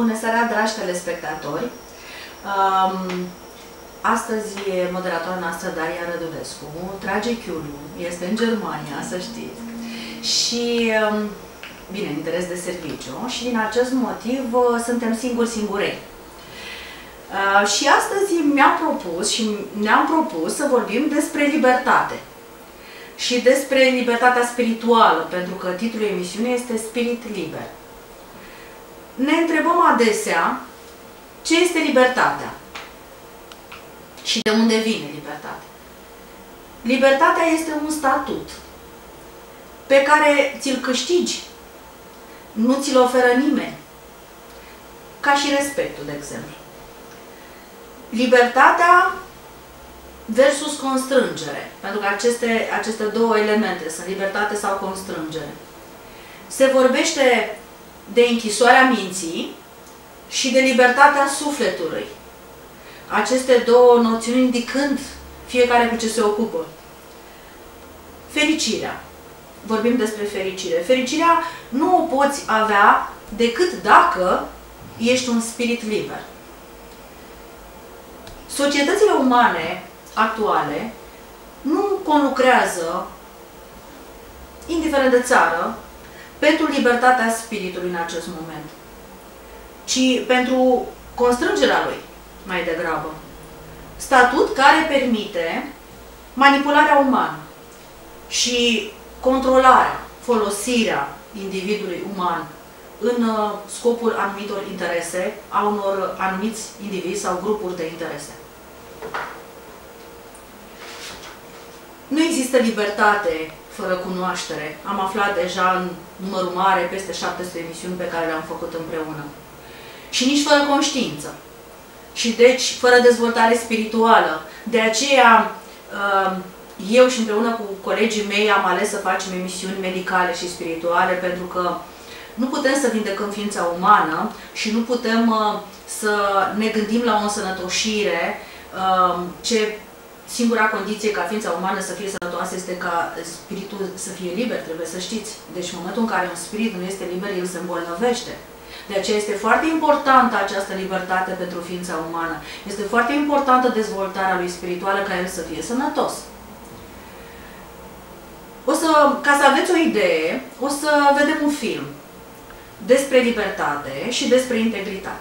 Bună seara, dragi telespectatori! Astăzi moderatoarea noastră, Daria Rădulescu, trage chiulul, este în Germania, să știți, și, bine, interes de serviciu, și din acest motiv suntem singurei. Și astăzi ne-am propus să vorbim despre libertate și despre libertatea spirituală, pentru că titlul emisiunii este Spirit Liber. Ne întrebăm adesea ce este libertatea și de unde vine libertatea. Libertatea este un statut pe care ți-l câștigi, nu ți-l oferă nimeni, ca și respectul, de exemplu. Libertatea versus constrângere, pentru că aceste două elemente sunt libertate sau constrângere. Se vorbește de închisoarea minții și de libertatea sufletului. Aceste două noțiuni indicând fiecare cu ce se ocupă. Fericirea. Vorbim despre fericire. Fericirea nu o poți avea decât dacă ești un spirit liber. Societățile umane actuale nu conlucrează, indiferent de țară, pentru libertatea spiritului în acest moment, ci pentru constrângerea lui, mai degrabă. Statut care permite manipularea umană și controlarea, folosirea individului uman în scopul anumitor interese, a unor anumiți indivizi sau grupuri de interese. Nu există libertate fără cunoaștere. Am aflat deja în numărul mare, peste 700 emisiuni pe care le-am făcut împreună. Și nici fără conștiință. Și deci fără dezvoltare spirituală. De aceea, eu și împreună cu colegii mei am ales să facem emisiuni medicale și spirituale, pentru că nu putem să vindecăm ființa umană și nu putem să ne gândim la o însănătoșire, singura condiție ca ființa umană să fie sănătoasă este ca spiritul să fie liber, trebuie să știți. Deci în momentul în care un spirit nu este liber, el se îmbolnăvește. De aceea este foarte importantă această libertate pentru ființa umană. Este foarte importantă dezvoltarea lui spirituală ca el să fie sănătos. Ca să aveți o idee, o să vedem un film despre libertate și despre integritate.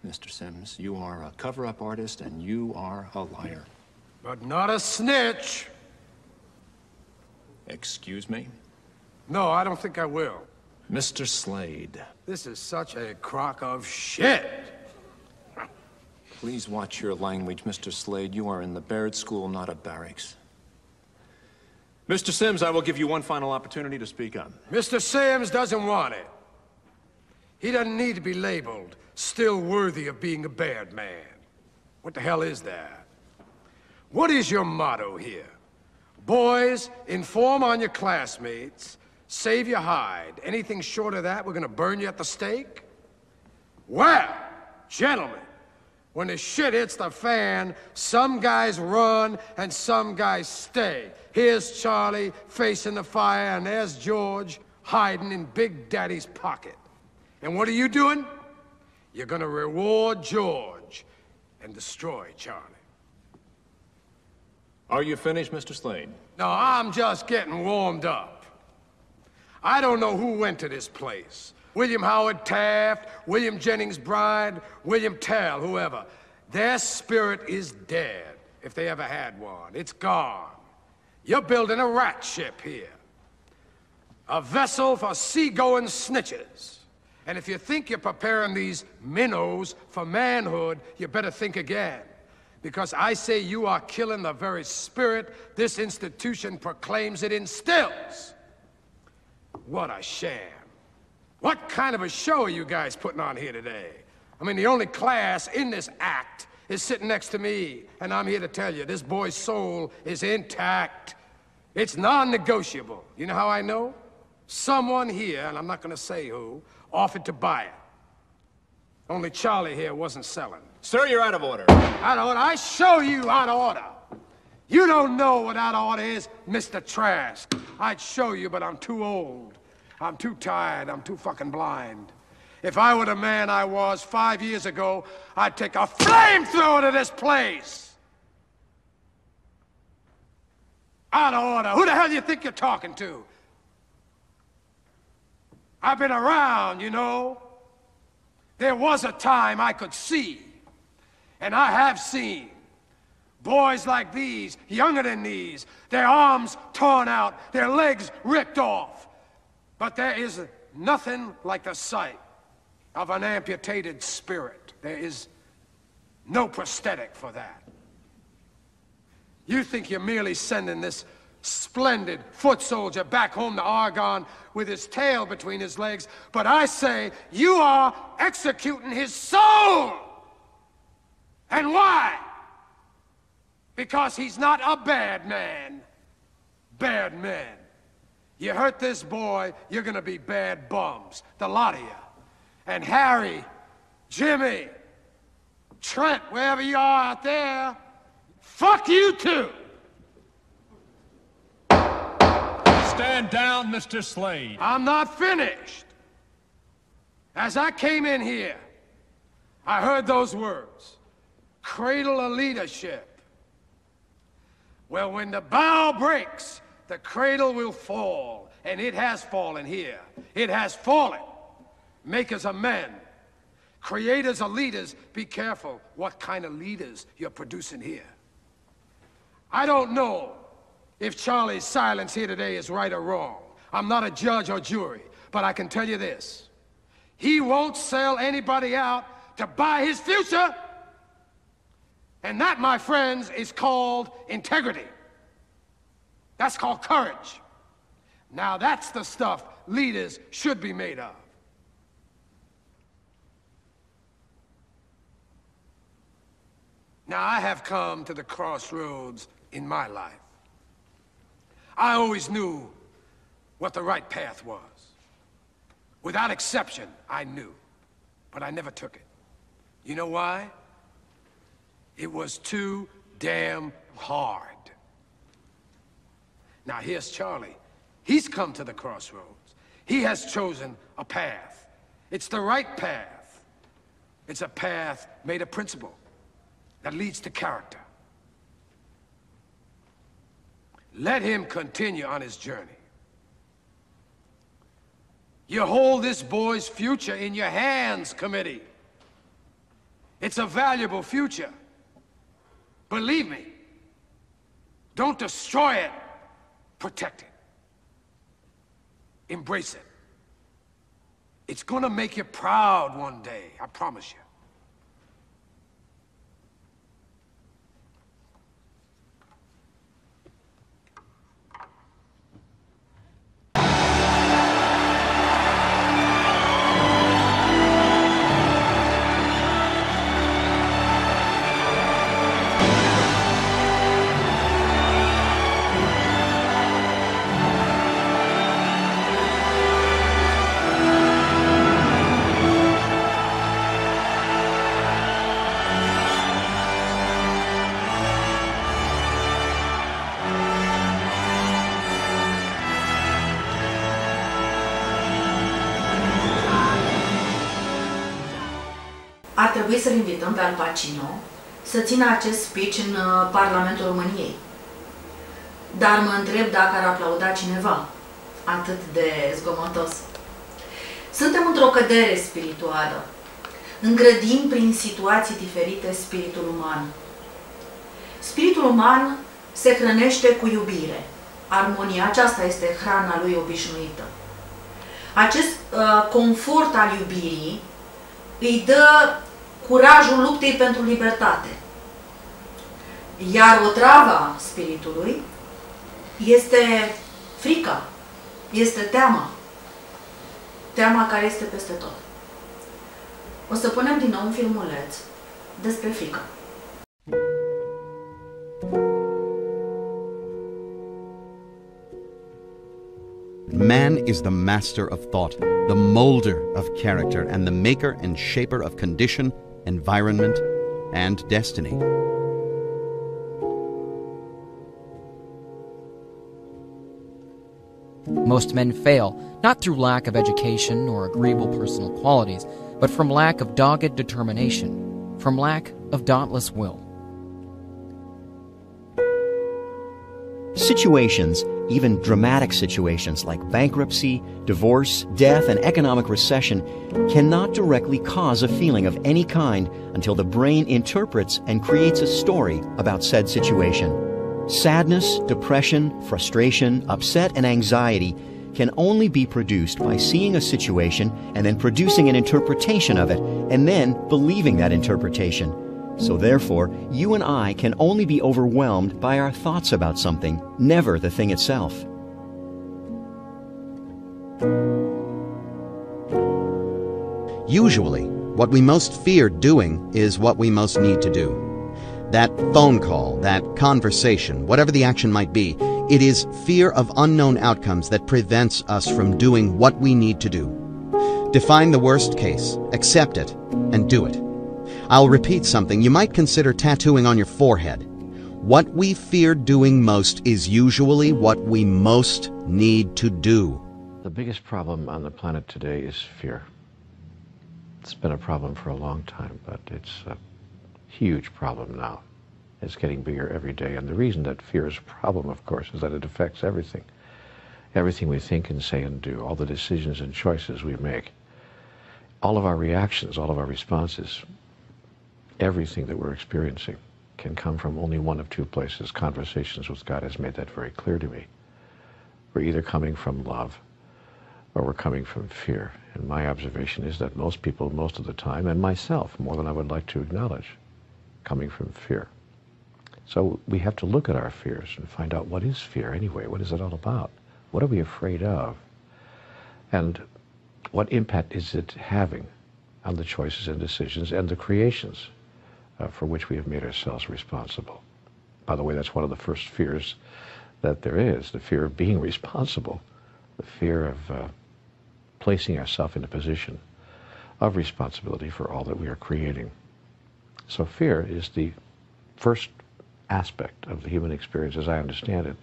Mr. Sims, you are a cover-up artist and you are a liar. But not a snitch. Excuse me? No, I don't think I will. Mr. Slade. This is such a crock of shit. Please watch your language, Mr. Slade. You are in the Baird School, not a barracks. Mr. Sims, I will give you one final opportunity to speak up. Mr. Sims doesn't want it. He doesn't need to be labeled still worthy of being a Baird man. What the hell is that? What is your motto here? Boys, inform on your classmates, save your hide. Anything short of that, we're gonna burn you at the stake? Well, gentlemen, when the shit hits the fan, some guys run and some guys stay. Here's Charlie facing the fire, and there's George hiding in Big Daddy's pocket. And what are you doing? You're gonna reward George and destroy Charlie. Are you finished, Mr. Slade? No, I'm just getting warmed up. I don't know who went to this place. William Howard Taft, William Jennings Bryan, William Tell, whoever. Their spirit is dead, if they ever had one. It's gone. You're building a rat ship here. A vessel for sea-going snitches. And if you think you're preparing these minnows for manhood, you better think again. Because I say you are killing the very spirit this institution proclaims it instills. What a sham. What kind of a show are you guys putting on here today? I mean, the only class in this act is sitting next to me, and I'm here to tell you, this boy's soul is intact. It's non-negotiable. You know how I know? Someone here, and I'm not gonna say who, offered to buy it. Only Charlie here wasn't selling. Sir, you're out of order. Out of order? I show you out of order. You don't know what out of order is, Mr. Trask. I'd show you, but I'm too old. I'm too tired. I'm too fucking blind. If I were the man I was 5 years ago, I'd take a flamethrower to this place. Out of order. Who the hell do you think you're talking to? I've been around, you know. There was a time I could see, and I have seen, boys like these, younger than these, their arms torn out, their legs ripped off. But there is nothing like the sight of an amputated spirit. There is no prosthetic for that. You think you're merely sending this splendid foot soldier back home to Argonne with his tail between his legs, but I say you are executing his soul. And why? Because he's not a bad man. Bad men. You hurt this boy, you're gonna be bad bums, the lot of you. And Harry, Jimmy, Trent, wherever you are out there, fuck you too. Stand down, Mr. Slade. I'm not finished. As I came in here, I heard those words, cradle of leadership. Well, when the bow breaks, the cradle will fall, and it has fallen here. It has fallen. Makers of men, creators of leaders, be careful what kind of leaders you're producing here. I don't know if Charlie's silence here today is right or wrong. I'm not a judge or jury, but I can tell you this. He won't sell anybody out to buy his future. And that, my friends, is called integrity. That's called courage. Now that's the stuff leaders should be made of. Now I have come to the crossroads in my life. I always knew what the right path was. Without exception, I knew. But I never took it. You know why? It was too damn hard. Now here's Charlie. He's come to the crossroads. He has chosen a path. It's the right path. It's a path made of principle that leads to character. Let him continue on his journey. You hold this boy's future in your hands, committee. It's a valuable future. Believe me, don't destroy it, protect it. Embrace it. It's gonna make you proud one day, I promise you. Ar trebui să-l invităm pe Al Pacino să țină acest speech în Parlamentul României. Dar mă întreb dacă ar aplauda cineva atât de zgomotos. Suntem într-o cădere spirituală. Îngrădim prin situații diferite spiritul uman. Spiritul uman se hrănește cu iubire, armonia, aceasta este hrana lui obișnuită. Acest confort al iubirii îi dă curajul luptei pentru libertate. Iar otrava spiritului este frica, este teama. Teama care este peste tot. O să punem din nou un filmuleț despre frică. Man is the master of thought, the molder of character, and the maker and shaper of condition, environment, and destiny. Most men fail, not through lack of education or agreeable personal qualities, but from lack of dogged determination, from lack of dauntless will. Situations, even dramatic situations like bankruptcy, divorce, death, and economic recession, cannot directly cause a feeling of any kind until the brain interprets and creates a story about said situation. Sadness, depression, frustration, upset, and anxiety can only be produced by seeing a situation and then producing an interpretation of it, and then believing that interpretation. So therefore, you and I can only be overwhelmed by our thoughts about something, never the thing itself. Usually, what we most fear doing is what we most need to do. That phone call, that conversation, whatever the action might be, it is fear of unknown outcomes that prevents us from doing what we need to do. Define the worst case, accept it, and do it. I'll repeat something you might consider tattooing on your forehead. What we fear doing most is usually what we most need to do. The biggest problem on the planet today is fear. It's been a problem for a long time, but it's a huge problem now. It's getting bigger every day, and the reason that fear is a problem, of course, is that it affects everything. Everything we think and say and do, all the decisions and choices we make, all of our reactions, all of our responses, everything that we're experiencing can come from only one of two places. Conversations with God has made that very clear to me. We're either coming from love or we're coming from fear. And my observation is that most people, most of the time, and myself, more than I would like to acknowledge, coming from fear. So we have to look at our fears and find out, what is fear anyway? What is it all about? What are we afraid of? And what impact is it having on the choices and decisions and the creations for which we have made ourselves responsible? By the way, that's one of the first fears that there is, the fear of being responsible, the fear of placing ourselves in a position of responsibility for all that we are creating. So fear is the first aspect of the human experience, as I understand it,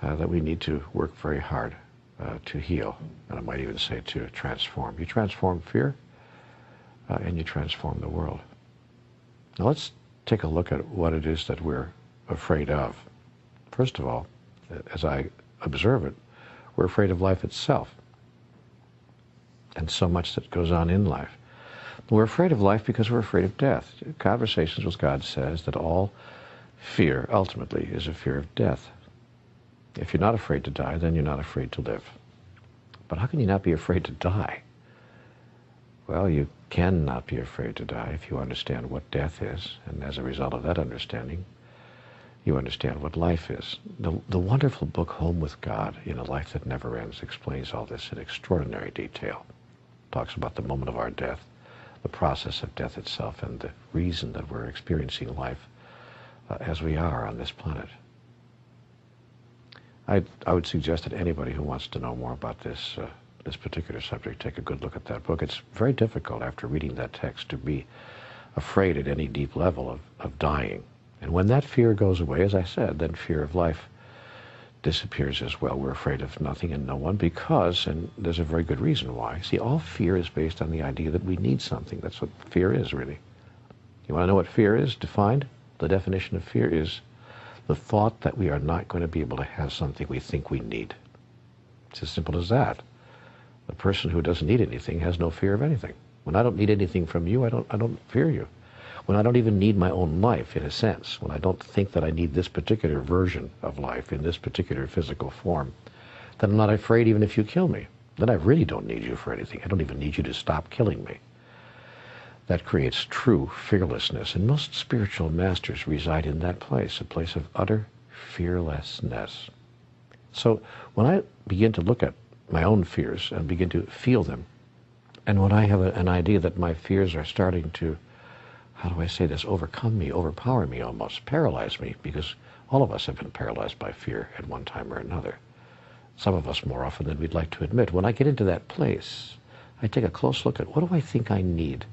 that we need to work very hard to heal, and I might even say to transform. You transform fear, and you transform the world. Now let's take a look at what it is that we're afraid of. First of all, as I observe it, we're afraid of life itself, and so much that goes on in life. We're afraid of life because we're afraid of death. Conversations with God says that all fear, ultimately, is a fear of death. If you're not afraid to die, then you're not afraid to live. But how can you not be afraid to die? Well, you cannot be afraid to die if you understand what death is, and as a result of that understanding, you understand what life is. The wonderful book, Home with God, in a Life That Never Ends, explains all this in extraordinary detail. Talks about the moment of our death, the process of death itself, and the reason that we're experiencing life as we are on this planet. I would suggest that anybody who wants to know more about this particular subject take a good look at that book. It's very difficult after reading that text to be afraid at any deep level of dying. And when that fear goes away, as I said, then fear of life disappears as well. We're afraid of nothing and no one because, and there's a very good reason why. See, all fear is based on the idea that we need something. That's what fear is, really. You want to know what fear is defined? The definition of fear is the thought that we are not going to be able to have something we think we need. It's as simple as that. The person who doesn't need anything has no fear of anything. When I don't need anything from you, I don't fear you. when I don't even need my own life, in a sense, when I don't think that I need this particular version of life in this particular physical form, then I'm not afraid even if you kill me. Then I really don't need you for anything. I don't even need you to stop killing me. That creates true fearlessness, and most spiritual masters reside in that place, a place of utter fearlessness. So when I begin to look at my own fears and begin to feel them, and when I have an idea that my fears are starting to, how do I say this, overcome me, overpower me almost, paralyze me, because all of us have been paralyzed by fear at one time or another. Some of us more often than we'd like to admit. When I get into that place, I take a close look at what do I think I need?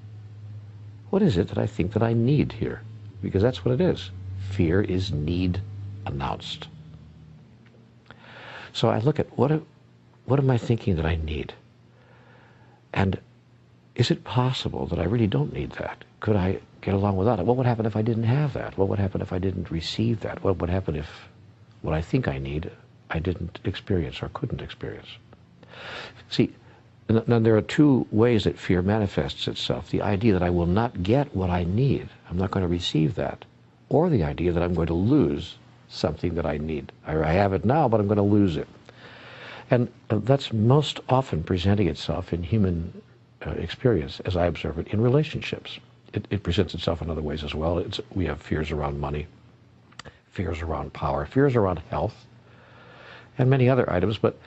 What is it that I think that I need here? Because that's what it is. Fear is need announced. So I look at what am I thinking that I need? And is it possible that I really don't need that? Could I get along without it? What would happen if I didn't have that? What would happen if I didn't receive that? What would happen if what I think I need, I didn't experience or couldn't experience? See, now there are two ways that fear manifests itself. The idea that I will not get what I need, I'm not going to receive that, or the idea that I'm going to lose something that I need. I have it now, but I'm going to lose it. And that's most often presenting itself in human experience, as I observe it, in relationships. It presents itself in other ways as well. We have fears around money, fears around power, fears around health, and many other items. But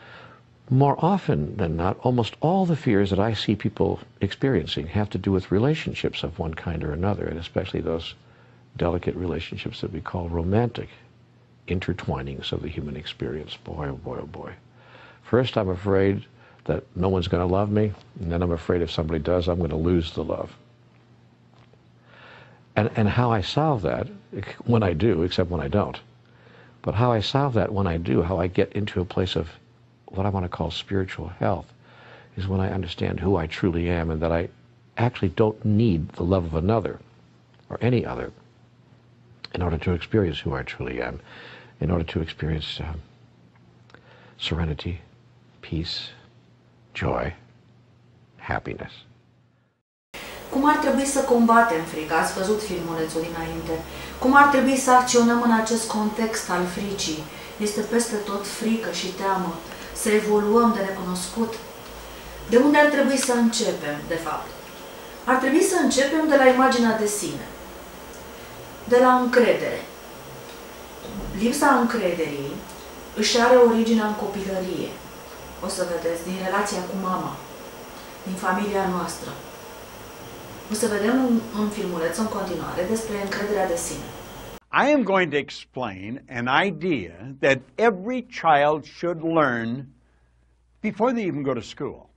more often than not, almost all the fears that I see people experiencing have to do with relationships of one kind or another, and especially those delicate relationships that we call romantic intertwinings of the human experience. Boy, oh boy, oh boy. First, I'm afraid that no one's going to love me, and then I'm afraid if somebody does, I'm going to lose the love. And how I solve that, when I do, except when I don't, but how I solve that when I do, how I get into a place of what I want to call spiritual health, is when I understand who I truly am and that I actually don't need the love of another or any other in order to experience who I truly am, in order to experience serenity, peace, joy, happiness. Cum ar trebui să combatem frica? Ați văzut filmulețul dinainte. Cum ar trebui să acționăm în acest context al fricii? Este peste tot frică și teamă. Să evoluăm de necunoscut. De unde ar trebui să începem, de fapt? Ar trebui să începem de la imaginea de sine. De la încredere. Lipsa încrederii își are originea în copilărie. O să vedeți, din relația cu mama, din familia noastră. O să vedem un filmuleț în continuare despre încrederea de sine. I am going to explain an idea that every child should learn before they even go to school.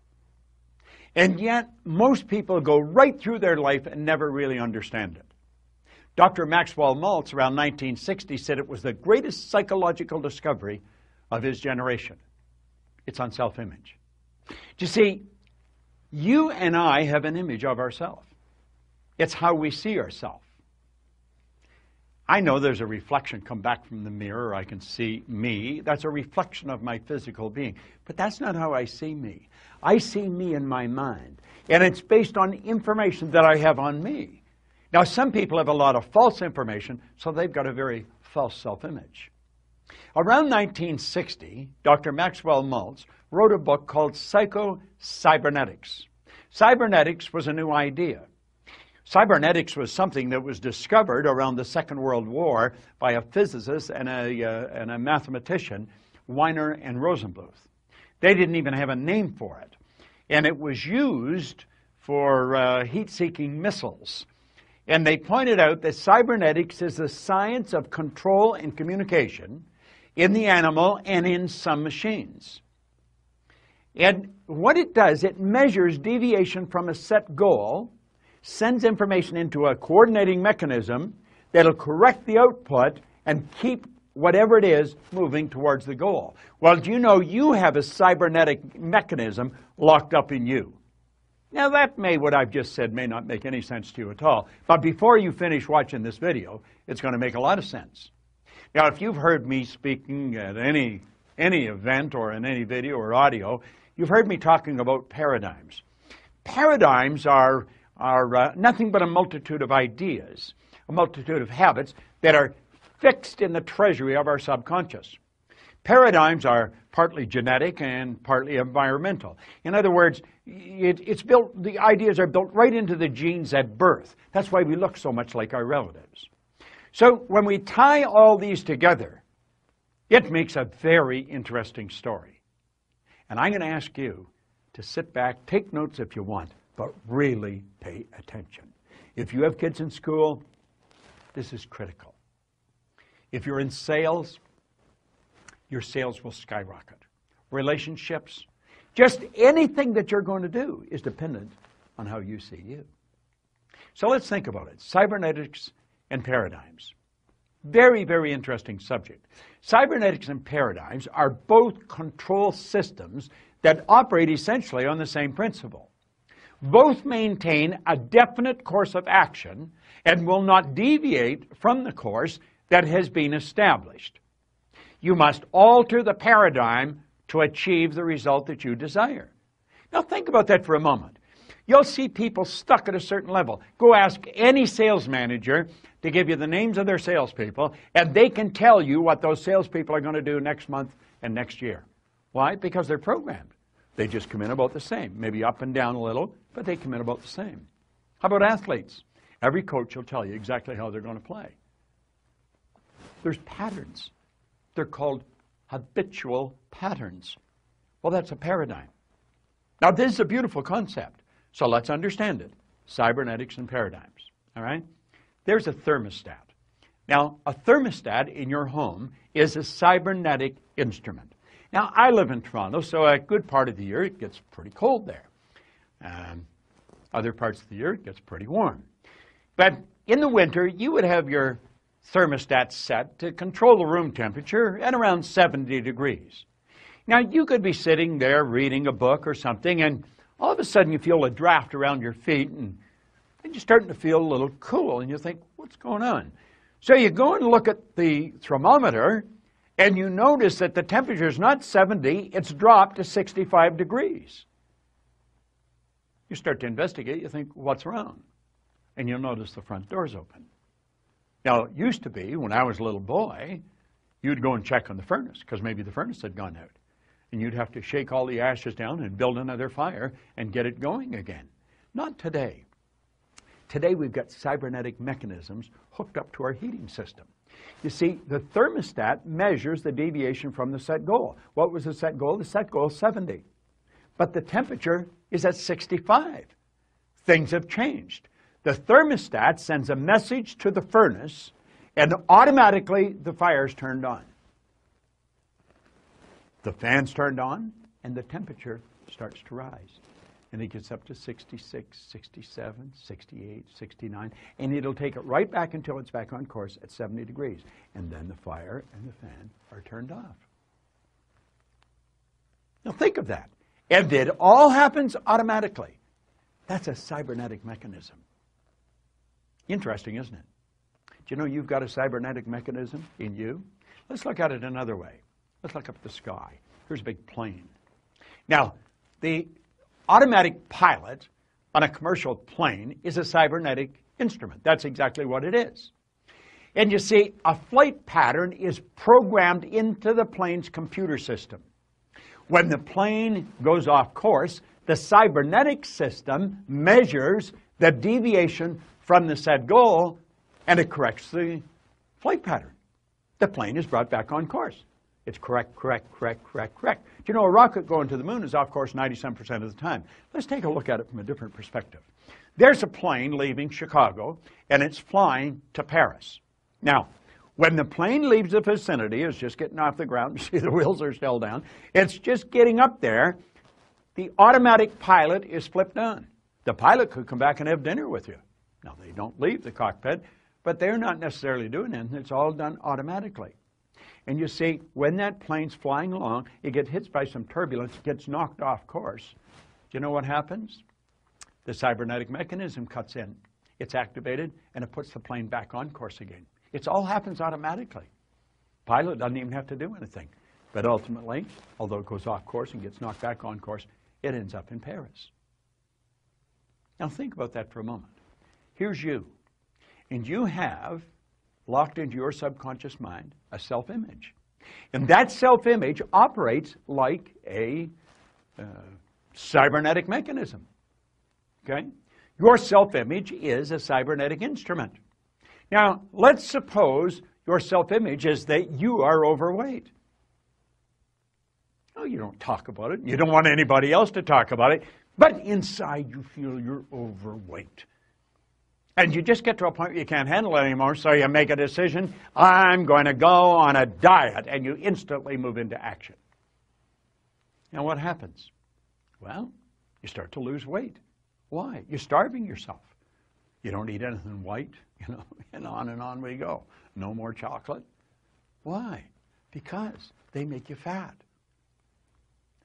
And yet, most people go right through their life and never really understand it. Dr. Maxwell Maltz, around 1960, said it was the greatest psychological discovery of his generation. It's on self-image. You see, you and I have an image of ourselves. It's how we see ourselves. I know there's a reflection come back from the mirror. I can see me. That's a reflection of my physical being. But that's not how I see me. I see me in my mind. And it's based on information that I have on me. Now, some people have a lot of false information, so they've got a very false self-image. Around 1960, Dr. Maxwell Maltz wrote a book called Psycho-Cybernetics. Cybernetics was a new idea. Cybernetics was something that was discovered around the Second World War by a physicist and a mathematician, Weiner and Rosenbluth. They didn't even have a name for it. And it was used for heat-seeking missiles. And they pointed out that cybernetics is the science of control and communication in the animal and in some machines. And what it does, it measures deviation from a set goal, sends information into a coordinating mechanism that'll correct the output and keep whatever it is moving towards the goal. Well, do you know you have a cybernetic mechanism locked up in you? Now what I've just said may not make any sense to you at all, but before you finish watching this video, it's going to make a lot of sense. Now, if you've heard me speaking at any event or in any video or audio, you've heard me talking about paradigms. Paradigms are are nothing but a multitude of ideas, a multitude of habits that are fixed in the treasury of our subconscious. Paradigms are partly genetic and partly environmental. In other words, the ideas are built right into the genes at birth. That's why we look so much like our relatives. So when we tie all these together, it makes a very interesting story. And I'm going to ask you to sit back, take notes if you want, but really pay attention. If you have kids in school, this is critical. If you're in sales, your sales will skyrocket. Relationships, just anything that you're going to do is dependent on how you see you. So let's think about it. Cybernetics and paradigms. Very, very interesting subject. Cybernetics and paradigms are both control systems that operate essentially on the same principle. Both maintain a definite course of action and will not deviate from the course that has been established. You must alter the paradigm to achieve the result that you desire. Now think about that for a moment. You'll see people stuck at a certain level. Go ask any sales manager to give you the names of their salespeople, and they can tell you what those salespeople are going to do next month and next year. Why? Because they're programmed. They just come in about the same, maybe up and down a little, but they come in about the same. How about athletes? Every coach will tell you exactly how they're going to play. There's patterns. They're called habitual patterns. Well, that's a paradigm. Now, this is a beautiful concept, so let's understand it. Cybernetics and paradigms, all right? There's a thermostat. Now, a thermostat in your home is a cybernetic instrument. Now, I live in Toronto, so a good part of the year it gets pretty cold there. Other parts of the year it gets pretty warm. But in the winter, you would have your thermostat set to control the room temperature at around 70 degrees. Now, you could be sitting there reading a book or something, and all of a sudden you feel a draft around your feet, and you're starting to feel a little cool, and you think, what's going on? So you go and look at the thermometer, and you notice that the temperature is not 70, it's dropped to 65 degrees. You start to investigate, you think, what's wrong? And you'll notice the front door's open. Now, it used to be, when I was a little boy, you'd go and check on the furnace, because maybe the furnace had gone out. And you'd have to shake all the ashes down and build another fire and get it going again. Not today. Today we've got cybernetic mechanisms hooked up to our heating system. You see, the thermostat measures the deviation from the set goal. What was the set goal? The set goal is 70. But the temperature is at 65. Things have changed. The thermostat sends a message to the furnace, and automatically the fire's turned on. The fan's turned on, and the temperature starts to rise. And it gets up to 66, 67, 68, 69, and it'll take it right back until it's back on course at 70 degrees. And then the fire and the fan are turned off. Now think of that. And it all happens automatically. That's a cybernetic mechanism. Interesting, isn't it? Do you know you've got a cybernetic mechanism in you? Let's look at it another way. Let's look up at the sky. Here's a big plane. Now, the automatic pilot on a commercial plane is a cybernetic instrument. That's exactly what it is. And you see, a flight pattern is programmed into the plane's computer system. When the plane goes off course, the cybernetic system measures the deviation from the set goal, and it corrects the flight pattern. The plane is brought back on course. It's correct. Do you know a rocket going to the moon is off course 97% of the time? Let's take a look at it from a different perspective. There's a plane leaving Chicago, and it's flying to Paris. Now, when the plane leaves the vicinity, it's just getting off the ground, you see the wheels are still down, it's just getting up there, the automatic pilot is flipped on. The pilot could come back and have dinner with you. Now, they don't leave the cockpit, but they're not necessarily doing anything. It's all done automatically. And you see, when that plane's flying along, it gets hit by some turbulence, gets knocked off course. Do you know what happens? The cybernetic mechanism cuts in. It's activated, and it puts the plane back on course again. It all happens automatically. Pilot doesn't even have to do anything. But ultimately, although it goes off course and gets knocked back on course, it ends up in Paris. Now think about that for a moment. Here's you, and you have, locked into your subconscious mind, a self-image. And that self-image operates like a cybernetic mechanism. Okay? Your self-image is a cybernetic instrument. Now, let's suppose your self-image is that you are overweight. Oh, you don't talk about it. You don't want anybody else to talk about it. But inside you feel you're overweight. And you just get to a point where you can't handle it anymore, so you make a decision, I'm going to go on a diet, and you instantly move into action. Now what happens? Well, you start to lose weight. Why? You're starving yourself. You don't eat anything white, and on we go. No more chocolate. Why? Because they make you fat.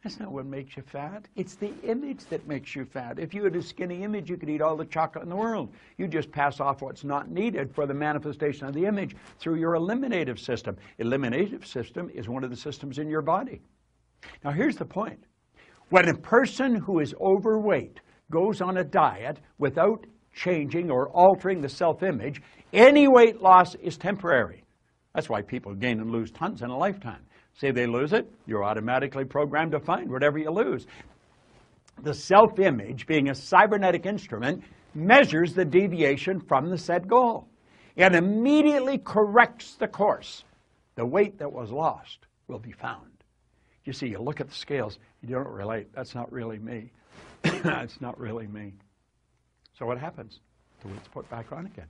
That's not what makes you fat. It's the image that makes you fat. If you had a skinny image, you could eat all the chocolate in the world. You just pass off what's not needed for the manifestation of the image through your eliminative system. Eliminative system is one of the systems in your body. Now here's the point. When a person who is overweight goes on a diet without changing or altering the self-image, any weight loss is temporary. That's why people gain and lose tons in a lifetime. Say they lose it, you're automatically programmed to find whatever you lose. The self-image, being a cybernetic instrument, measures the deviation from the set goal and immediately corrects the course. The weight that was lost will be found. You see, you look at the scales, you don't relate. That's not really me. That's not really me. So what happens? The weight's put back on again.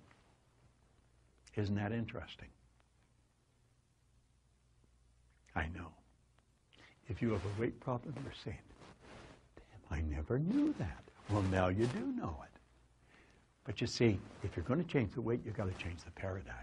Isn't that interesting? I know. If you have a weight problem, you're saying, damn, I never knew that. Well, now you do know it. But you see, if you're going to change the weight, you've got to change the paradigm.